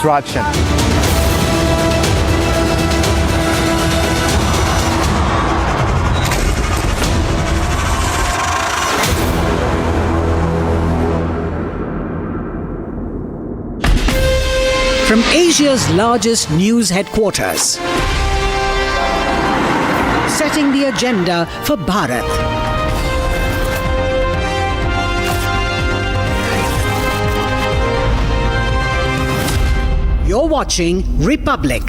disruption. From Asia's largest news headquarters, setting the agenda for Bharat. You're watching Republic.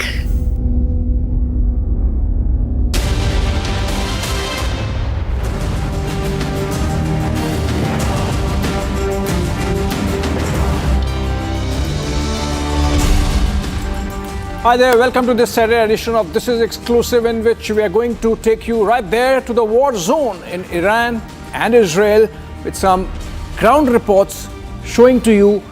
Hi there, welcome to this Saturday edition of This Is Exclusive, in which we are going to take you right there to the war zone in Iran and Israel with some ground reports showing to you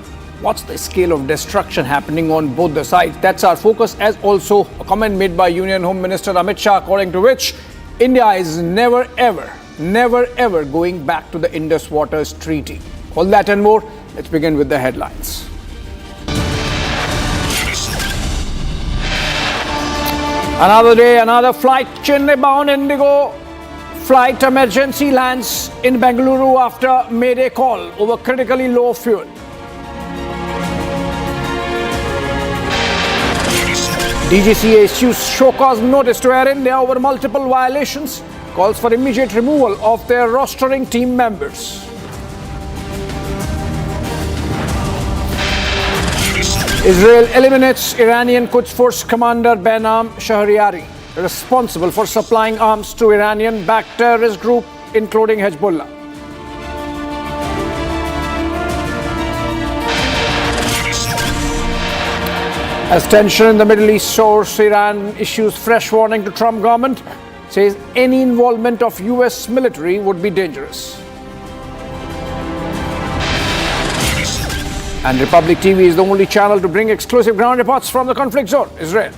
what's the scale of destruction happening on both the sides. That's our focus, as also a comment made by Union Home Minister Amit Shah, according to which India is never ever going back to the Indus Waters Treaty. All that and more. Let's begin with the headlines. Another day, another flight. Chennai-bound Indigo flight emergency lands in Bengaluru after Mayday call over critically low fuel. DGCA issues show cause notice to Air India over multiple violations, calls for immediate removal of their rostering team members. Israel eliminates Iranian Quds Force commander Behnam Shahriyari, responsible for supplying arms to Iranian-backed terrorist group including Hezbollah. As tension in the Middle East soars, Iran issues fresh warning to Trump government, says any involvement of US military would be dangerous. And Republic TV is the only channel to bring exclusive ground reports from the conflict zone, Israel.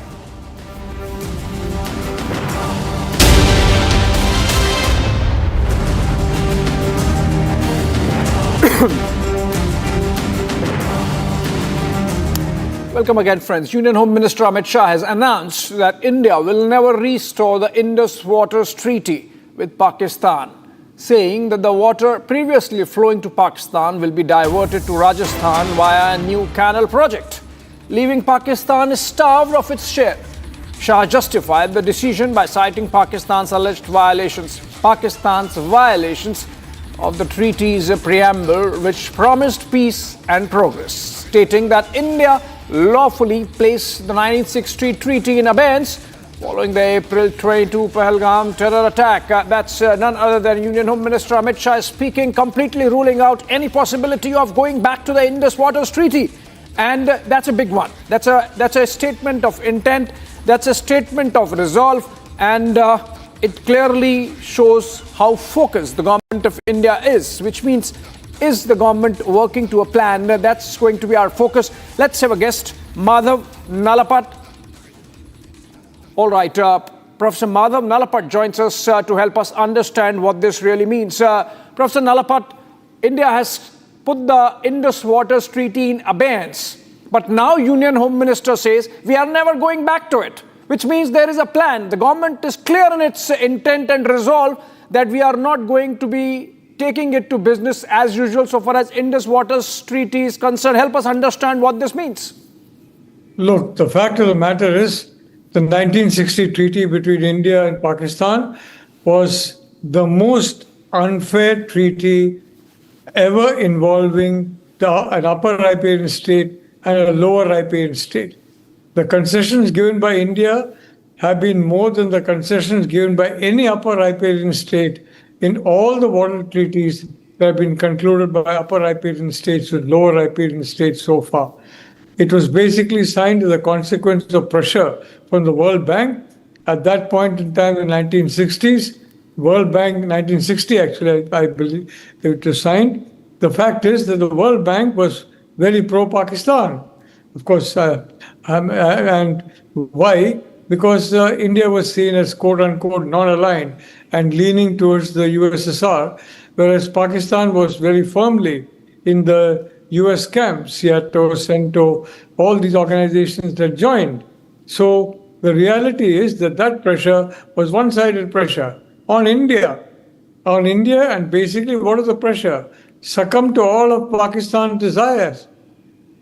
Welcome again, friends. Union Home Minister Amit Shah has announced that India will never restore the Indus Waters Treaty with Pakistan, saying that the water previously flowing to Pakistan will be diverted to Rajasthan via a new canal project, leaving Pakistan starved of its share. Shah justified the decision by citing Pakistan's alleged violations of the treaty's preamble, which promised peace and progress, stating that India lawfully placed the 1960 treaty in abeyance following the April 22 Pahalgam terror attack. That's none other than Union Home Minister Amit Shah speaking, completely ruling out any possibility of going back to the Indus Waters Treaty. And that's a big one. That's a statement of intent. That's a statement of resolve. And it clearly shows how focused the government of India is, which means, is the government working to a plan? That's going to be our focus. Let's have a guest, Madhav Nalapat. All right, Professor Madhav Nalapat joins us to help us understand what this really means. Professor Nalapat, India has put the Indus Waters Treaty in abeyance, but now Union Home Minister says we are never going back to it, which means there is a plan. The government is clear in its intent and resolve that we are not going to be taking it to business as usual so far as Indus Waters Treaty is concerned. Help us understand what this means. Look, the fact of the matter is, the 1960 treaty between India and Pakistan was the most unfair treaty ever involving an upper riparian state and a lower riparian state. The concessions given by India have been more than the concessions given by any upper riparian state in all the water treaties that have been concluded by upper riparian states with lower riparian states so far. It was basically signed as a consequence of pressure from the World Bank. At that point in time, in the 1960s, World Bank, 1960 actually, I believe it was signed. The fact is that the World Bank was very pro-Pakistan, of course. And why? Because India was seen as quote-unquote non-aligned and leaning towards the USSR, whereas Pakistan was very firmly in the US camps, SEATO, CENTO, all these organizations that joined. So the reality is that that pressure was one-sided pressure on India. On India, and basically what is the pressure? Succumb to all of Pakistan's desires.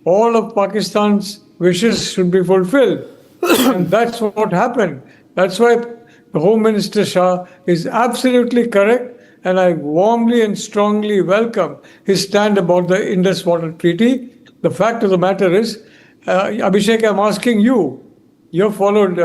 All of Pakistan's wishes should be fulfilled. And that's what happened. That's why the Home Minister Shah is absolutely correct, and I warmly and strongly welcome his stand about the Indus Waters Treaty. The fact of the matter is, Abhishek, I'm asking you, you've followed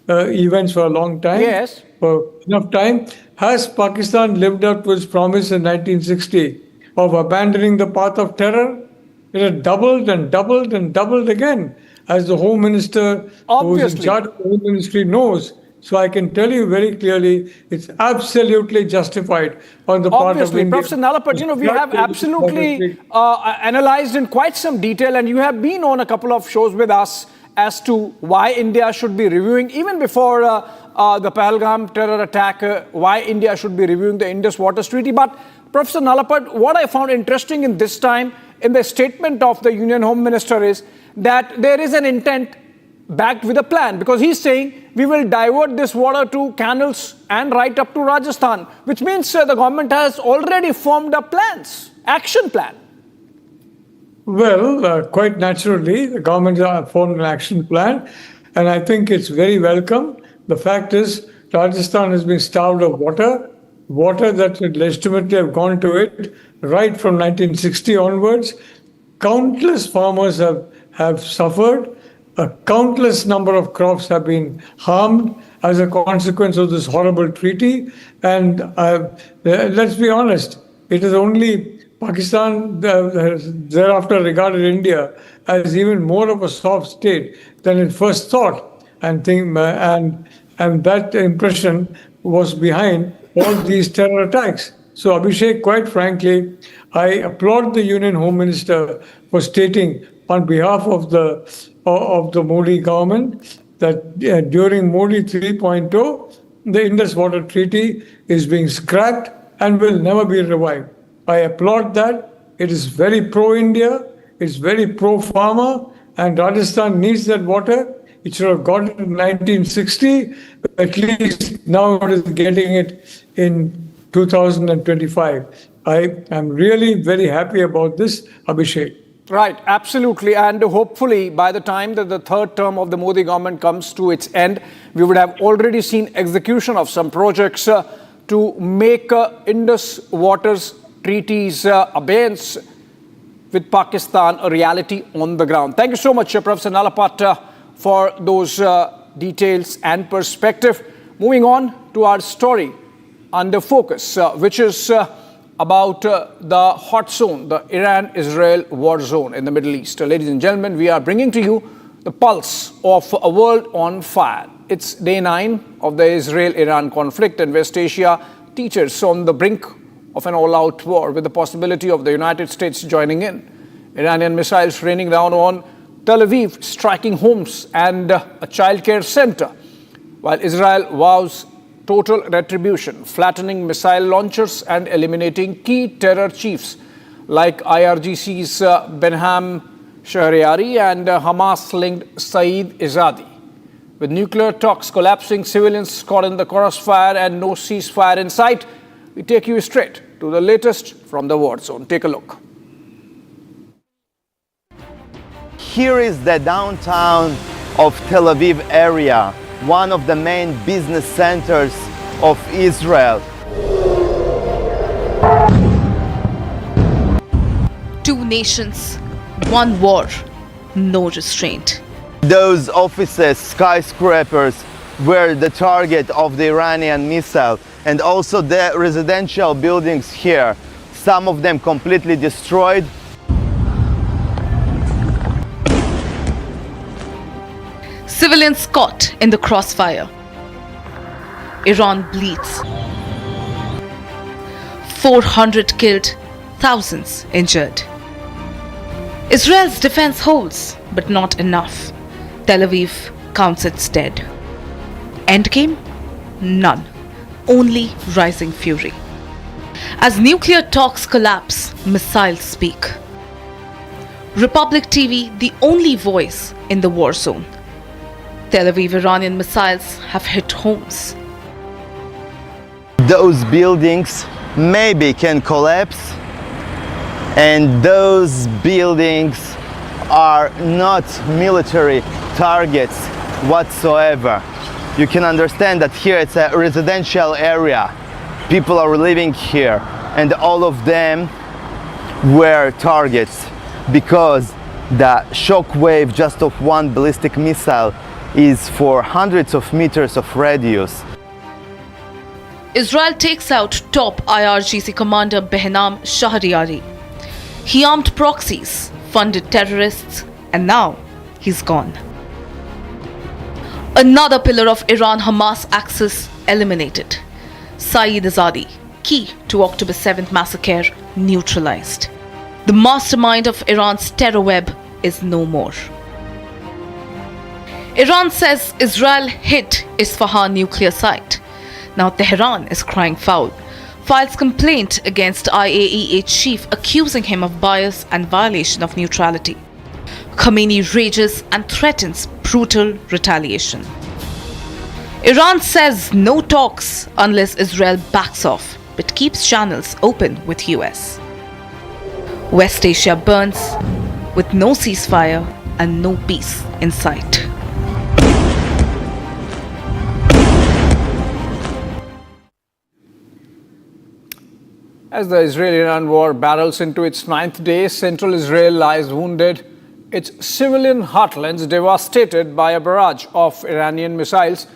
events for a long time. Yes. For enough time. Has Pakistan lived up to its promise in 1960 of abandoning the path of terror? It has doubled and doubled and doubled again, as the Home Minister who is in charge of the Home Ministry knows. So I can tell you very clearly, it's absolutely justified on the part of India. Professor Nalapat, we have absolutely analyzed in quite some detail, and you have been on a couple of shows with us as to why India should be reviewing, even before the Pahalgam terror attack, why India should be reviewing the Indus Waters Treaty. But Professor Nalapat, what I found interesting in this time, in the statement of the Union Home Minister, is that there is an intent backed with a plan, because he's saying we will divert this water to canals and right up to Rajasthan, which means the government has already formed a plans, action plan. Well, quite naturally, the government has formed an action plan, and I think it's very welcome. The fact is, Rajasthan has been starved of water that would legitimately have gone to it right from 1960 onwards. Countless farmers have suffered. A countless number of crops have been harmed as a consequence of this horrible treaty. And let's be honest, it is only Pakistan thereafter regarded India as even more of a soft state than it first thought. And that impression was behind all these terror attacks. So Abhishek, quite frankly, I applaud the Union Home Minister for stating on behalf of the Modi government that during Modi 3.0, the Indus Water Treaty is being scrapped and will never be revived. I applaud that. It is very pro-India, it's very pro-farmer, and Rajasthan needs that water. It should have got it in 1960, at least now it is getting it in 2025. I am really very happy about this, Abhishek. Right, absolutely. And hopefully by the time that the third term of the Modi government comes to its end, we would have already seen execution of some projects to make Indus Waters Treaty's abeyance with Pakistan a reality on the ground. Thank you so much, Professor Nalapat, for those details and perspective. Moving on to our story under focus, which is about the hot zone, the Iran-Israel war zone in the Middle East. Ladies and gentlemen, we are bringing to you the pulse of a world on fire. It's day 9 of the Israel-Iran conflict, and West Asia teeters on the brink of an all-out war, with the possibility of the United States joining in. Iranian missiles raining down on Tel Aviv, striking homes and a childcare center, while Israel vows total retribution, flattening missile launchers and eliminating key terror chiefs like IRGC's Behnam, Shahriyari, and Hamas-linked Saeed, Izadi. With nuclear talks collapsing, civilians caught in the crossfire, and no ceasefire in sight, we take you straight to the latest from the war zone. Take a look. Here is the downtown of Tel Aviv area, one of the main business centers of Israel. Two nations, one war, no restraint. Those offices, skyscrapers, were the target of the Iranian missile, and also the residential buildings here, some of them completely destroyed. Civilians caught in the crossfire. Iran bleeds. 400 killed, thousands injured. Israel's defense holds, but not enough. Tel Aviv counts its dead. Endgame? None. Only rising fury. As nuclear talks collapse, missiles speak. Republic TV, the only voice in the war zone. Tel Aviv Iranian missiles have hit homes. Those buildings maybe can collapse, and those buildings are not military targets whatsoever. You can understand that here it's a residential area. People are living here, and all of them were targets because the shock wave just of one ballistic missile is for hundreds of meters of radius. Israel takes out top IRGC commander Behnam Shahriyari. He armed proxies, funded terrorists, and now he's gone. Another pillar of Iran-Hamas axis eliminated. Saeed Izadi, key to October 7th massacre, neutralized. The mastermind of Iran's terror web is no more. Iran says Israel hit Isfahan nuclear site. Now Tehran is crying foul, files complaint against IAEA chief accusing him of bias and violation of neutrality. Khamenei rages and threatens brutal retaliation. Iran says no talks unless Israel backs off, but keeps channels open with US. West Asia burns with no ceasefire and no peace in sight. As the Israel-Iran war barrels into its 9th day, central Israel lies wounded, its civilian heartlands devastated by a barrage of Iranian missiles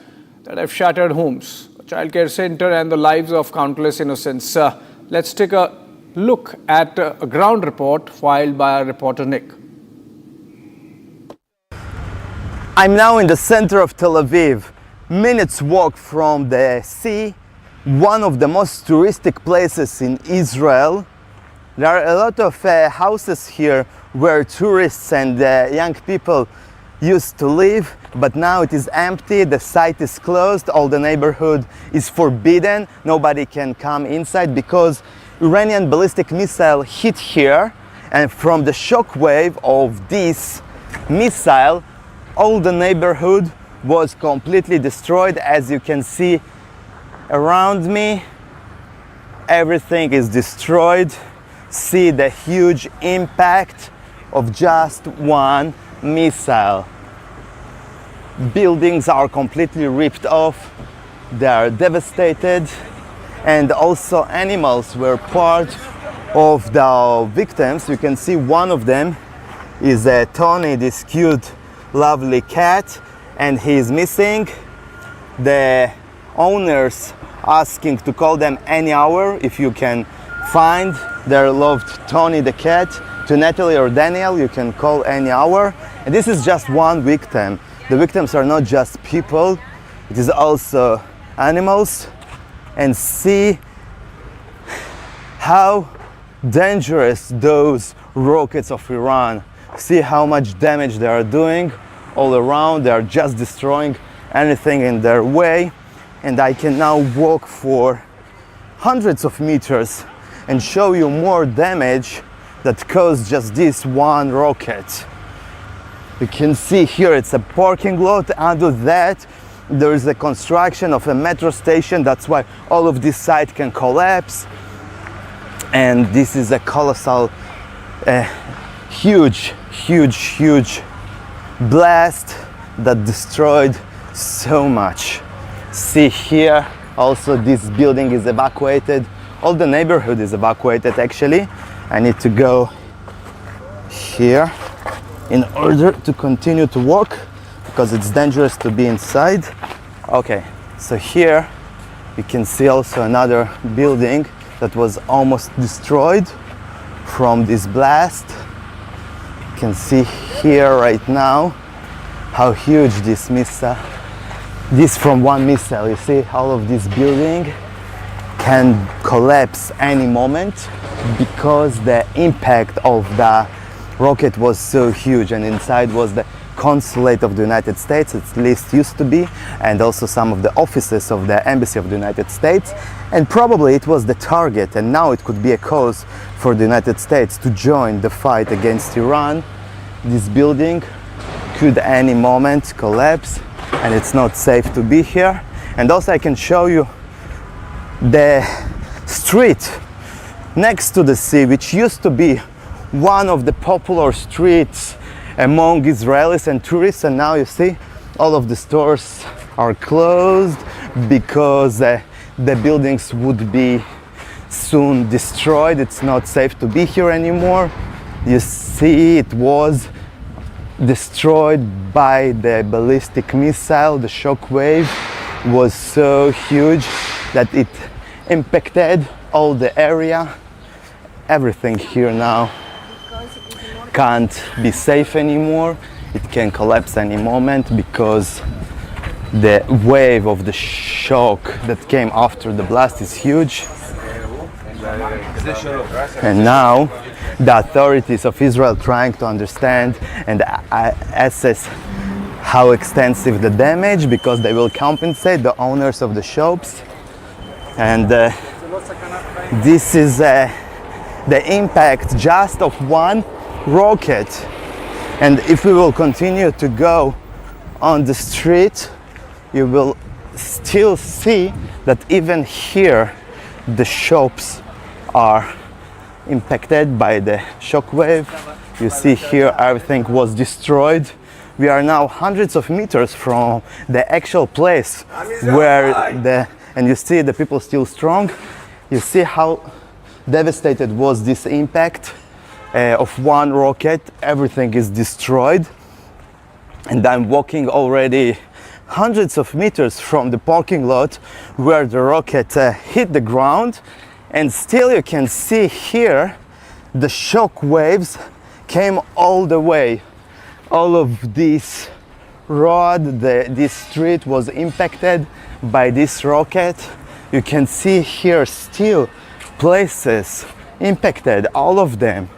that have shattered homes, a childcare center, and the lives of countless innocents. Let's take a look at a ground report filed by our reporter Nick. I'm now in the center of Tel Aviv, minutes walk from the sea, one of the most touristic places in Israel. There are a lot of houses here where tourists and young people used to live, but now it is empty, the site is closed, all the neighborhood is forbidden, nobody can come inside because Iranian ballistic missile hit here, and from the shock wave of this missile, all the neighborhood was completely destroyed. As you can see around me, everything is destroyed. See the huge impact of just one missile. Buildings are completely ripped off, they are devastated, and also animals were part of the victims. You can see one of them is Tony, this cute, lovely cat, and he is missing. The owners asking to call them any hour if you can find their loved Tony the cat. To Natalie or Daniel, you can call any hour. And this is just one victim. The victims are not just people, it is also animals. And see how dangerous those rockets of Iran. See how much damage they are doing all around. They are just destroying anything in their way. And I can now walk for hundreds of meters and show you more damage that caused just this one rocket. You can see here it's a parking lot. Under that there is a construction of a metro station. That's why all of this site can collapse. And this is a colossal, huge blast that destroyed so much. See here, also this building is evacuated. All the neighborhood is evacuated actually. I need to go here in order to continue to walk because it's dangerous to be inside. Okay, so here you can see also another building that was almost destroyed from this blast. You can see here right now how huge this missile, this from one missile. You see all of this building can collapse any moment because the impact of the rocket was so huge, and inside was the consulate of the United States, at least used to be, and also some of the offices of the Embassy of the United States. And probably it was the target, and now it could be a cause for the United States to join the fight against Iran. This building could any moment collapse, and it's not safe to be here. And also I can show you the street next to the sea, which used to be one of the popular streets among Israelis and tourists, and now you see all of the stores are closed because the buildings would be soon destroyed. It's not safe to be here anymore. You see, it was destroyed by the ballistic missile. The shock wave was so huge that it impacted all the area. Everything here now can't be safe anymore. It can collapse any moment because the wave of the shock that came after the blast is huge. And now the authorities of Israel trying to understand and assess how extensive the damage, because they will compensate the owners of the shops. And this is the impact just of one rocket. And if we will continue to go on the street, you will still see that even here the shops are impacted by the shock-wave. You see here everything was destroyed. We are now hundreds of meters from the actual place where and you see the people still strong. You see how devastated was this impact of one rocket. Everything is destroyed, and I'm walking already hundreds of meters from the parking lot where the rocket hit the ground, and still you can see here the shock waves came all the way. All of this road, this street was impacted by this rocket. You can see here still places impacted, all of them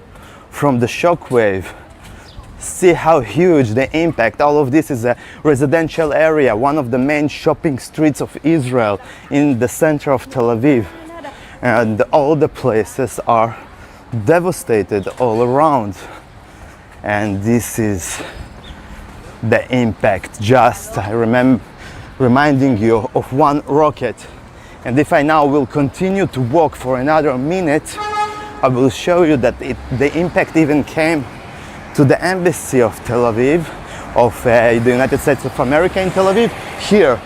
from the shock wave. See how huge the impact. All of this is a residential area, one of the main shopping streets of Israel in the center of Tel Aviv. And all the places are devastated all around. And this is the impact, just reminding you of one rocket. And if I now will continue to walk for another minute, I will show you that the impact even came to the embassy of Tel Aviv, of the United States of America in Tel Aviv. Here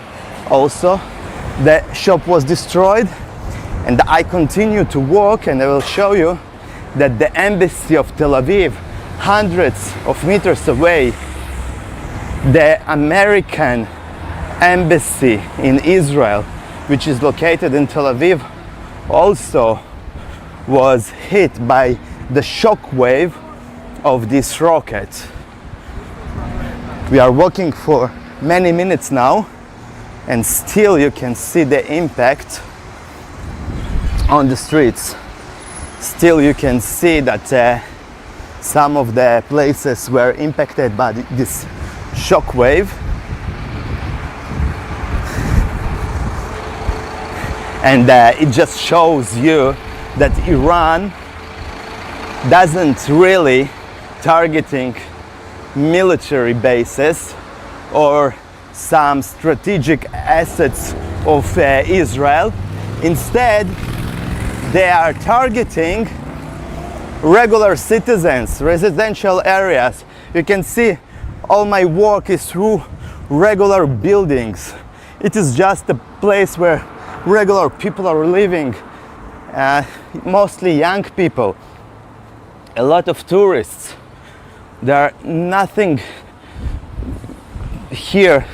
also the shop was destroyed, and I continue to walk, and I will show you that the embassy of Tel Aviv, hundreds of meters away, the American embassy in Israel, which is located in Tel Aviv, also was hit by the shock wave of this rocket. We are walking for many minutes now, and still you can see the impact on the streets. Still you can see that some of the places were impacted by this shock wave. And it just shows you that Iran doesn't really targeting military bases or some strategic assets of Israel. Instead, they are targeting regular citizens, residential areas. You can see all my walk is through regular buildings. It is just a place where regular people are living, mostly young people, a lot of tourists. There are nothing here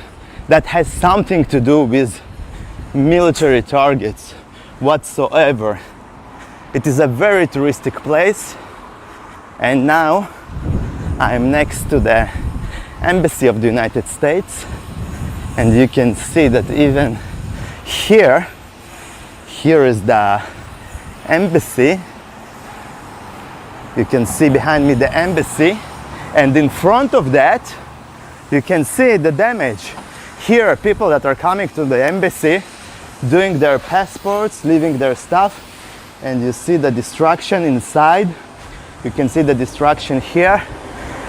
that has something to do with military targets whatsoever. It is a very touristic place, and now I'm next to the embassy of the United States, and you can see that even here is the embassy. You can see behind me the embassy, and in front of that you can see the damage. Here are people that are coming to the embassy, doing their passports, leaving their stuff, and you see the destruction inside. You can see the destruction here,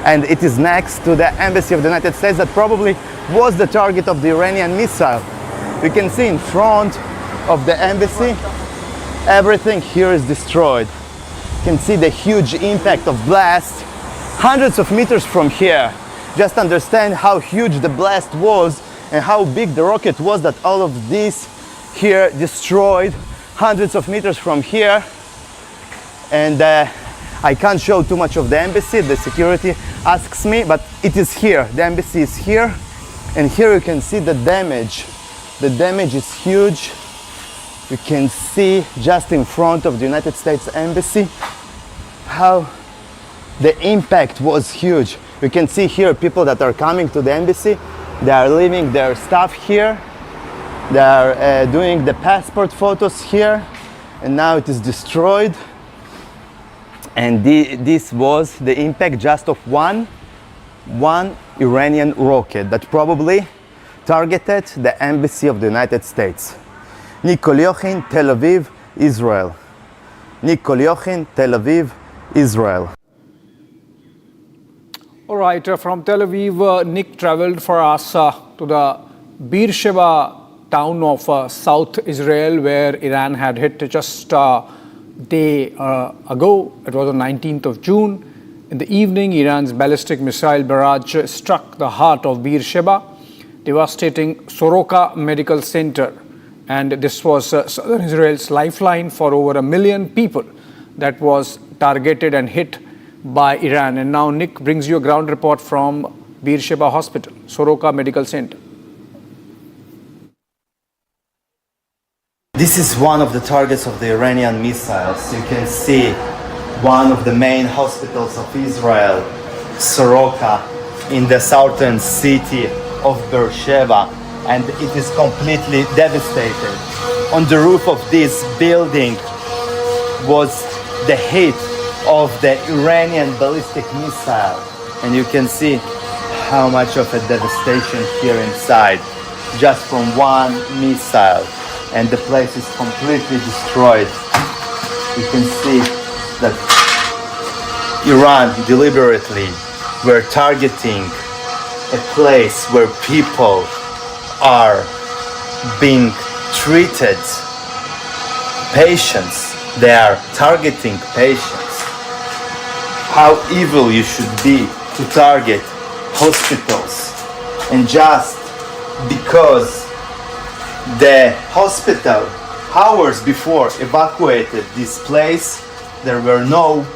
and it is next to the embassy of the United States that probably was the target of the Iranian missile. You can see in front of the embassy, everything here is destroyed. You can see the huge impact of blast hundreds of meters from here. Just understand how huge the blast was and how big the rocket was that all of this here destroyed hundreds of meters from here. And I can't show too much of the embassy, the security asks me, but it is here. The embassy is here, and here you can see the damage. The damage is huge. You can see just in front of the United States Embassy how the impact was huge. You can see here people that are coming to the embassy. They are leaving their stuff here. They are doing the passport photos here, and now it is destroyed. And this was the impact just of one Iranian rocket that probably targeted the embassy of the United States. Nikol Yochin, Tel Aviv, Israel. Nikol Yochin, Tel Aviv, Israel. All right, from Tel Aviv, Nick traveled for us to the Beersheba town of South Israel, where Iran had hit just a day ago. It was on 19th of June. In the evening, Iran's ballistic missile barrage struck the heart of Beersheba, devastating Soroka Medical Center. And this was southern Israel's lifeline for over 1 million people that was targeted and hit by Iran. And now Nick brings you a ground report from Beersheba Hospital, Soroka Medical Center. This is one of the targets of the Iranian missiles. You can see one of the main hospitals of Israel, Soroka, in the southern city of Beersheba, and it is completely devastated. On the roof of this building was the hit of the Iranian ballistic missile, and you can see how much of a devastation here inside, just from one missile. And the place is completely destroyed. You can see that Iran deliberately were targeting a place where people are being treated. Patients, they are targeting patients. How evil you should be to target hospitals. And just because the hospital hours before evacuated this place, there were no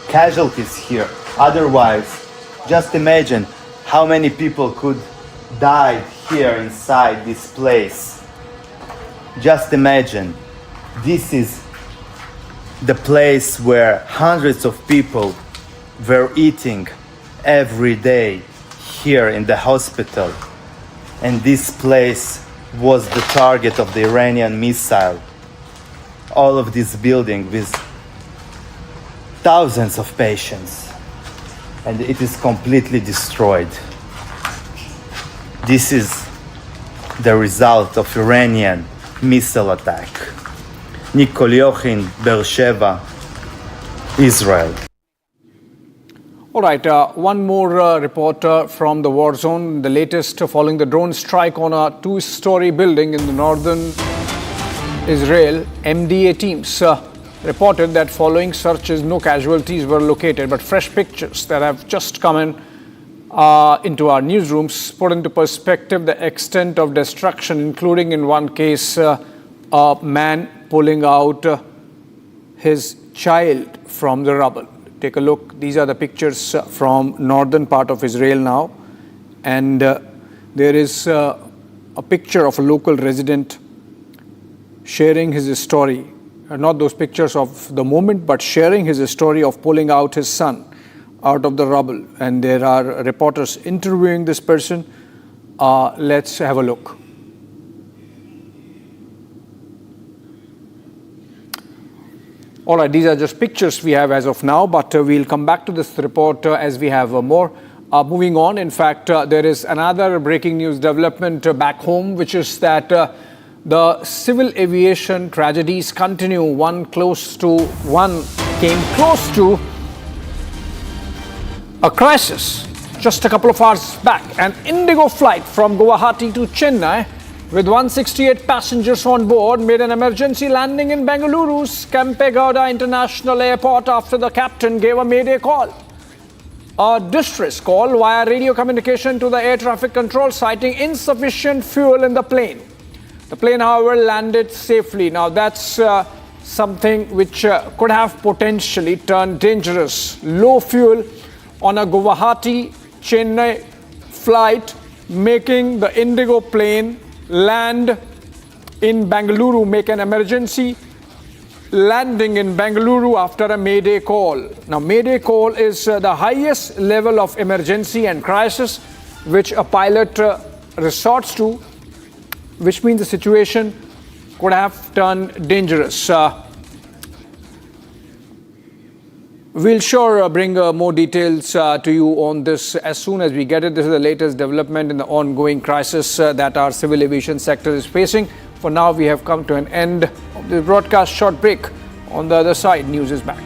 casualties here. Otherwise, just imagine how many people could die here inside this place. Just imagine, this is the place where hundreds of people were eating every day here in the hospital. And this place was the target of the Iranian missile. All of this building with thousands of patients, and it is completely destroyed. This is the result of Iranian missile attack. Nikol Yochin, Beersheba, Israel. All right, one more report from the war zone. The latest following the drone strike on a two-story building in the northern Israel. MDA teams reported that following searches, no casualties were located, but fresh pictures that have just come in into our newsrooms put into perspective the extent of destruction, including in one case a man pulling out his child from the rubble. Take a look. These are the pictures from northern part of Israel now. And there is a picture of a local resident sharing his story. Not those pictures of the moment, but sharing his story of pulling out his son out of the rubble. And there are reporters interviewing this person. Let's have a look. All right, these are just pictures we have as of now, but we'll come back to this report as we have more. Moving on, in fact, there is another breaking news development back home, which is that the civil aviation tragedies continue. One came close to a crisis just a couple of hours back. An Indigo flight from Guwahati to Chennai with 168 passengers on board made an emergency landing in Bengaluru's Kempegowda International Airport after the captain gave a mayday call. A distress call via radio communication to the air traffic control, citing insufficient fuel in the plane. The plane, however, landed safely. Now, that's something which could have potentially turned dangerous. Low fuel on a Guwahati-Chennai flight, making the Indigo plane land in Bengaluru, make an emergency landing in Bengaluru after a mayday call. Now, mayday call is the highest level of emergency and crisis which a pilot resorts to, which means the situation could have turned dangerous. We'll sure bring more details to you on this as soon as we get it. This is the latest development in the ongoing crisis that our civil aviation sector is facing. For now, we have come to an end of the broadcast. Short break. On the other side, news is back.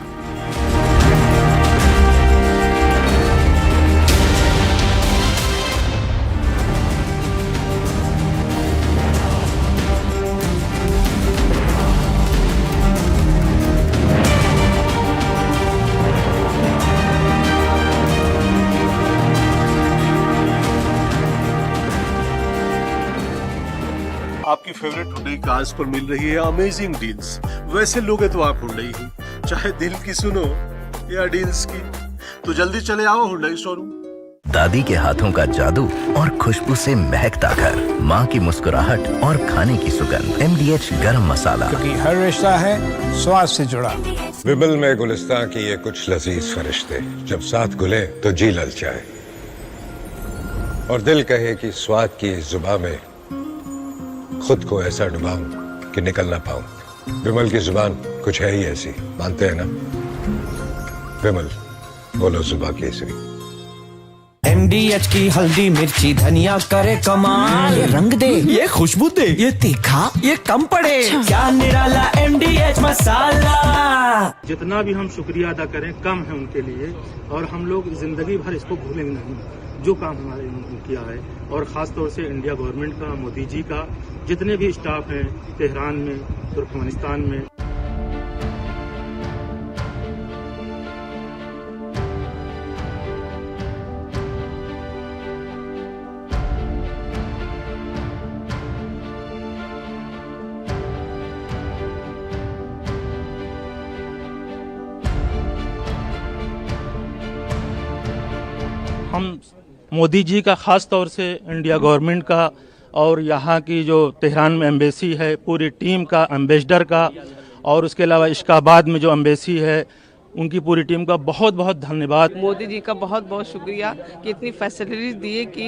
आपकी favourite Hyundai cars पर मिल रही है amazing deals. वैसे लोगे तो आप Hyundai ही, चाहे दिल की सुनो या डील्स की, तो जल्दी चले आओ हुंडई शोरूम। दादी के हाथों का जादू और खुशबू से महकता घर, माँ की मुस्कुराहट और खाने की सुगंध। MDH गरम मसाला, क्योंकि हर रिश्ता है स्वाद से जुड़ा। विमल में गुलिस्तां की ये कुछ लजीज फरिश्ते, जब साथ घुले तो जी ललचाए और दिल कहे कि स्वाद की इस जुबान में खुद को ऐसा डुबाऊं कि निकल ना पाऊं। विमल की जुबान कुछ है ही ऐसी, मानते हैं ना? विमल, बोलो जुबान केसरी। MDH की हल्दी मिर्ची धनिया करे कमाल, ये रंग दे, ये खुशबू दे, ये तीखा, ये कम पड़े, क्या निराला MDH मसाला। जितना भी हम शुक्रिया अदा करें कम है उनके लिए, और हम लोग जिंदगी भर इसको भूलेंगे नहीं, जो काम हमारे उन्होंने किया है। और खास तौर से इंडिया गवर्नमेंट का, मोदी जी का, जितने भी स्टाफ हैं तेहरान में, तुर्कमेनिस्तान में। हम मोदी जी का ख़ास तौर से इंडिया गवर्नमेंट का और यहाँ की जो तेहरान में एम्बेसी है, पूरी टीम का, एम्बेसडर का, और उसके अलावा इश्काबाद में जो एम्बेसी है उनकी पूरी टीम का बहुत बहुत धन्यवाद। मोदी जी का बहुत बहुत शुक्रिया कि इतनी फैसिलिटीज दिए कि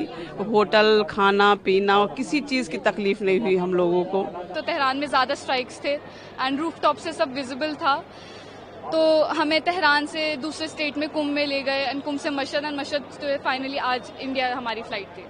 होटल, खाना पीना और किसी चीज़ की तकलीफ नहीं हुई हम लोगों को। तो तेहरान में ज़्यादा स्ट्राइक्स थे एंड रूफ टॉप से सब विजिबल था, तो हमें तेहरान से दूसरे स्टेट में कुंभ में ले गए एंड कुंभ से मशहद एंड मशहद फाइनली आज इंडिया हमारी फ्लाइट थी।